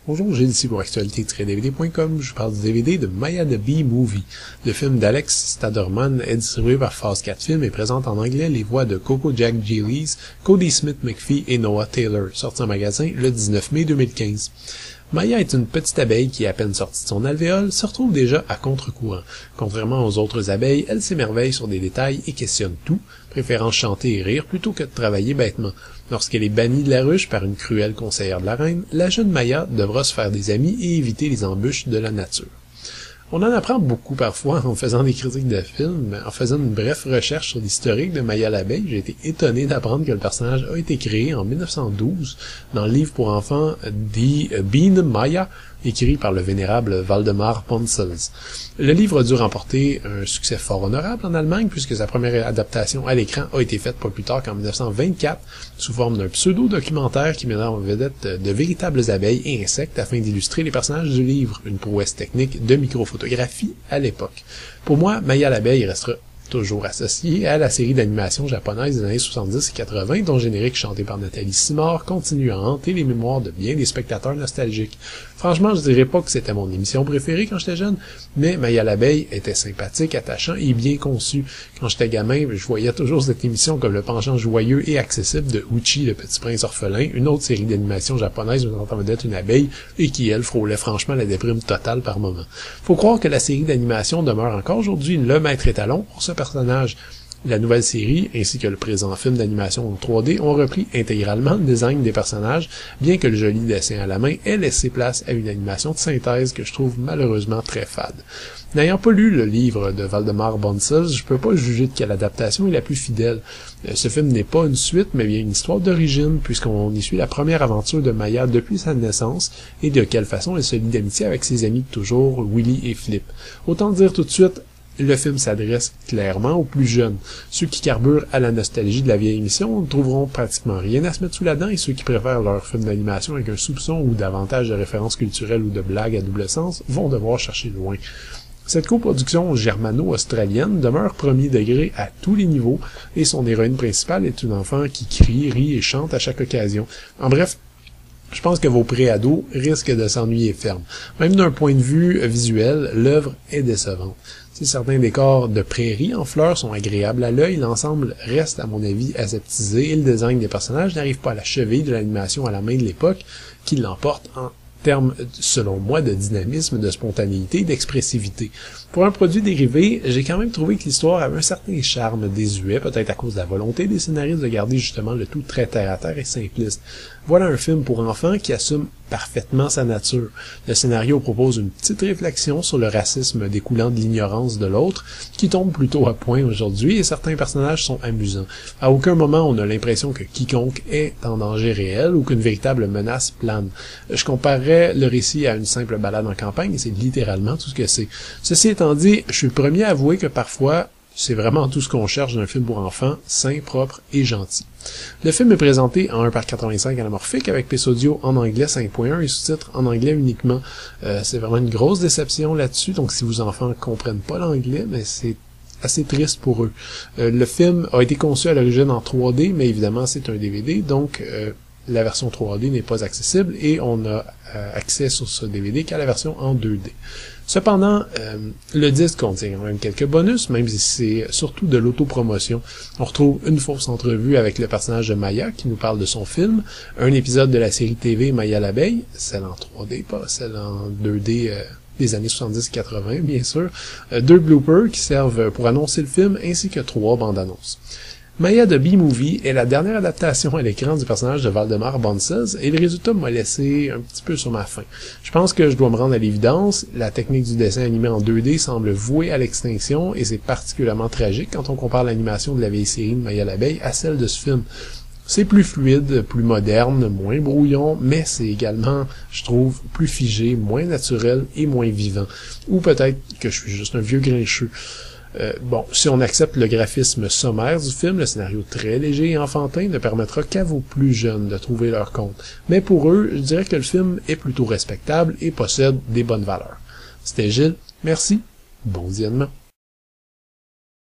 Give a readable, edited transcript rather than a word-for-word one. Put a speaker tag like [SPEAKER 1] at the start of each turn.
[SPEAKER 1] Bonjour, Gilles ici pour actualité-dvd.com. Je vous parle du DVD de Maya the Bee-Movie. Le film d'Alex Staderman est distribué par Phase 4 Films et présente en anglais les voix de Coco Jack Gillies, Cody Smith McPhee et Noah Taylor, sorti en magasin le 19 mai 2015. Maya est une petite abeille qui, à peine sortie de son alvéole, se retrouve déjà à contre-courant. Contrairement aux autres abeilles, elle s'émerveille sur des détails et questionne tout, préférant chanter et rire plutôt que de travailler bêtement. Lorsqu'elle est bannie de la ruche par une cruelle conseillère de la reine, la jeune Maya devra se faire des amis et éviter les embûches de la nature. On en apprend beaucoup parfois en faisant des critiques de films. En faisant une brève recherche sur l'historique de Maya l'abeille, j'ai été étonné d'apprendre que le personnage a été créé en 1912 dans le livre pour enfants The Biene Maya, écrit par le vénérable Waldemar Ponsels. Le livre a dû remporter un succès fort honorable en Allemagne puisque sa première adaptation à l'écran a été faite pas plus tard qu'en 1924 sous forme d'un pseudo-documentaire qui met en vedette de véritables abeilles et insectes afin d'illustrer les personnages du livre, une prouesse technique de microphotographie à l'époque. Pour moi, Maya l'abeille restera toujours associé à la série d'animation japonaise des années 70 et 80, dont le générique chanté par Nathalie Simard continue à hanter les mémoires de bien des spectateurs nostalgiques. Franchement, je dirais pas que c'était mon émission préférée quand j'étais jeune, mais Maya l'abeille était sympathique, attachant et bien conçu. Quand j'étais gamin, je voyais toujours cette émission comme le penchant joyeux et accessible de Uchi, le petit prince orphelin, une autre série d'animation japonaise mettant en vedette une abeille et qui, elle, frôlait franchement la déprime totale par moment. Faut croire que la série d'animation demeure encore aujourd'hui le maître étalon pour ce personnage. La nouvelle série, ainsi que le présent film d'animation en 3D, ont repris intégralement le design des personnages, bien que le joli dessin à la main ait laissé place à une animation de synthèse que je trouve malheureusement très fade. N'ayant pas lu le livre de Waldemar Ponsels, je peux pas juger de quelle adaptation est la plus fidèle. Ce film n'est pas une suite, mais bien une histoire d'origine, puisqu'on y suit la première aventure de Maya depuis sa naissance, et de quelle façon elle se lie d'amitié avec ses amis de toujours, Willy et Flip. Autant dire tout de suite, le film s'adresse clairement aux plus jeunes. Ceux qui carburent à la nostalgie de la vieille émission ne trouveront pratiquement rien à se mettre sous la dent et ceux qui préfèrent leur film d'animation avec un soupçon ou davantage de références culturelles ou de blagues à double sens vont devoir chercher loin. Cette coproduction germano-australienne demeure premier degré à tous les niveaux et son héroïne principale est une enfant qui crie, rit et chante à chaque occasion. En bref, je pense que vos préados risquent de s'ennuyer ferme. Même d'un point de vue visuel, l'œuvre est décevante. Si certains décors de prairies en fleurs sont agréables à l'œil, l'ensemble reste, à mon avis, aseptisé et le design des personnages n'arrive pas à la cheville de l'animation à la main de l'époque qui l'emporte en termes, selon moi, de dynamisme, de spontanéité et d'expressivité. Pour un produit dérivé, j'ai quand même trouvé que l'histoire avait un certain charme désuet, peut-être à cause de la volonté des scénaristes de garder justement le tout très terre-à-terre et simpliste. Voilà un film pour enfants qui assume parfaitement sa nature. Le scénario propose une petite réflexion sur le racisme découlant de l'ignorance de l'autre, qui tombe plutôt à point aujourd'hui, et certains personnages sont amusants. À aucun moment on a l'impression que quiconque est en danger réel ou qu'une véritable menace plane. Je comparerais le récit à une simple balade en campagne, et c'est littéralement tout ce que c'est. Ceci étant dit, je suis le premier à avouer que parfois, c'est vraiment tout ce qu'on cherche d'un film pour enfants, sain, propre et gentil. Le film est présenté en 1:85 anamorphique avec PC Audio en anglais 5.1 et sous-titres en anglais uniquement. C'est vraiment une grosse déception là-dessus, donc si vos enfants comprennent pas l'anglais, mais c'est assez triste pour eux. Le film a été conçu à l'origine en 3D, mais évidemment c'est un DVD, donc la version 3D n'est pas accessible et on a accès sur ce DVD qu'à la version en 2D. Cependant, le disque contient quand même quelques bonus, même si c'est surtout de l'autopromotion. On retrouve une fausse entrevue avec le personnage de Maya qui nous parle de son film, un épisode de la série TV Maya l'abeille, celle en 3D, pas celle en 2D des années 70-80 bien sûr, 2 bloopers qui servent pour annoncer le film ainsi que 3 bandes annonces. Maya the Bee-Movie est la dernière adaptation à l'écran du personnage de Waldemar Ponsels et le résultat m'a laissé un petit peu sur ma faim. Je pense que je dois me rendre à l'évidence, la technique du dessin animé en 2D semble vouée à l'extinction et c'est particulièrement tragique quand on compare l'animation de la vieille série de Maya l'abeille à celle de ce film. C'est plus fluide, plus moderne, moins brouillon, mais c'est également, je trouve, plus figé, moins naturel et moins vivant. Ou peut-être que je suis juste un vieux grincheux. Bon, si on accepte le graphisme sommaire du film, le scénario très léger et enfantin ne permettra qu'à vos plus jeunes de trouver leur compte. Mais pour eux, je dirais que le film est plutôt respectable et possède des bonnes valeurs. C'était Gilles, merci, bon visionnement.